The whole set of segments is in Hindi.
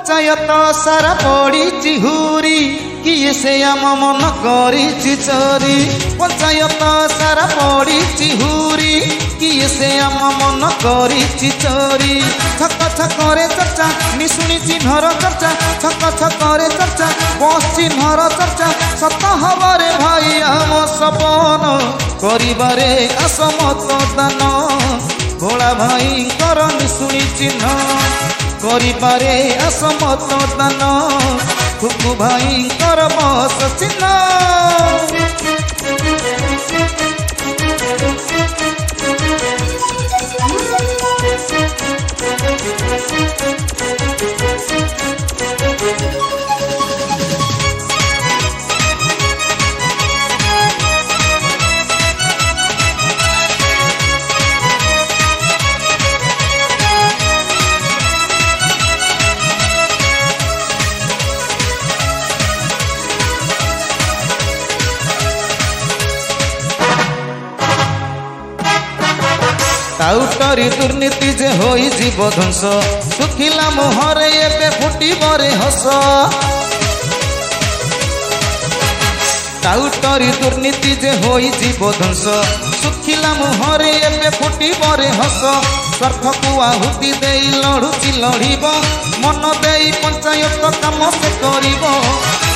पंचायत सारा पड़ी हुरी किए से आम मन करी चोरी। पंचायत सारा पड़ी हुरी किए से आम मन करी चोरी। छक छकरे चर्चा निशुणी चिन्हर चर्चा छक छकरे चर्चा बस चिन्हर चर्चा सत हबारे भाई आम सपन करिबारे आस मतदान। भोला भाई कर निशुणी चिन्ह करिबारे आस मतदान। खुकु भाई कर बस चिन्ह। टाउटरी दुर्नीति जे होई जीव ध्वंस सुखिला मुहरे एबे फुटी बरे हस। टाउटरी दुर्नीति जे होई जीव ध्वंस सुखिला मुहरे एबे फुटी बरे हस। स्वार्थ को आहुति देई लड़ुची लड़िब मन देई पंचायत काम से करिब।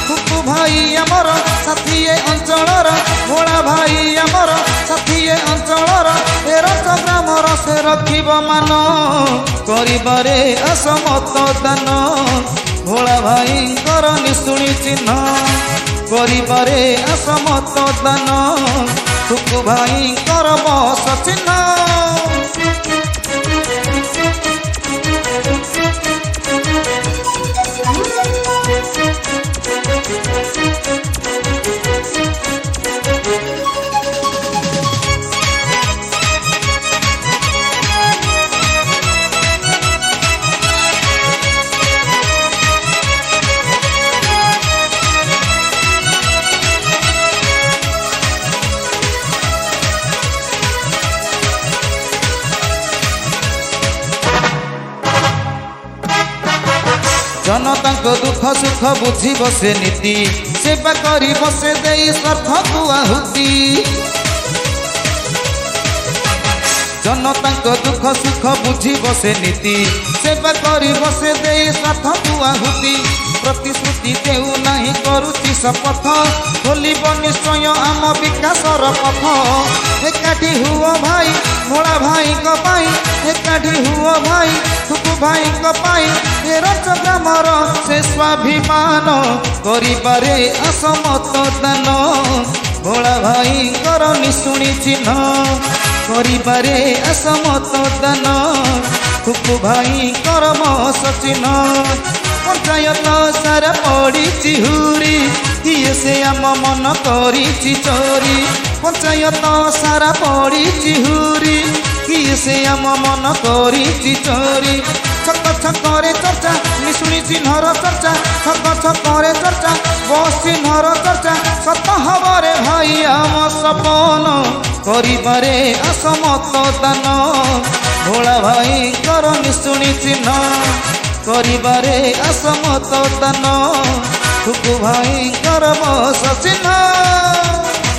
खुकु भाई आमर साथी अंचलर भोला भाई आमर साथी अंचलर एरच ग्रामर से रखिब मान करिबारे आस मतदान। भोला भाई कर निशुणी चिन्ह करिबारे आस मतदान। खुकु भाई कर बस चिन्ह। जनता को दुख सुख बुझी बसे नीति सेवा करी बसे दे स्वार्थ को आहुति। जनता को दुख सुख बुझी बसे नीति सेवा करी बसे दे स्वार्थ को आहुति। प्रतिश्रुति देउ नहीं करुची शपथ खोलिब निश्चय आम विकासर पथ। एकाठी हुओ भाई भोला भाई को पाई एकाठी हुओ भाई खुकु भाई को पाई एरच ग्रामर से स्वाभिमान करिबारे आस मतदान। भोला भाई कर निशुणी चिन्ह करिबारे आस मतदान। खुकु भाई कर बस चिन्ह। पंचायत सारा पड़ी हुरी किए से आम मन करी चोरी। पंचायत सारा पड़ी हुरी किए से आम मन करी चोरी। छक छकरे चर्चा निशुणी चिन्हर चर्चा छक छकरे चर्चा बस चिन्हर चर्चा सत हबारे भाई आम सपन करिबारे आस मतदान। भोला भाई कर निशुणी चिन्ह करिबारे आस मतदान। खुकु भाई कर बस चिन्ह।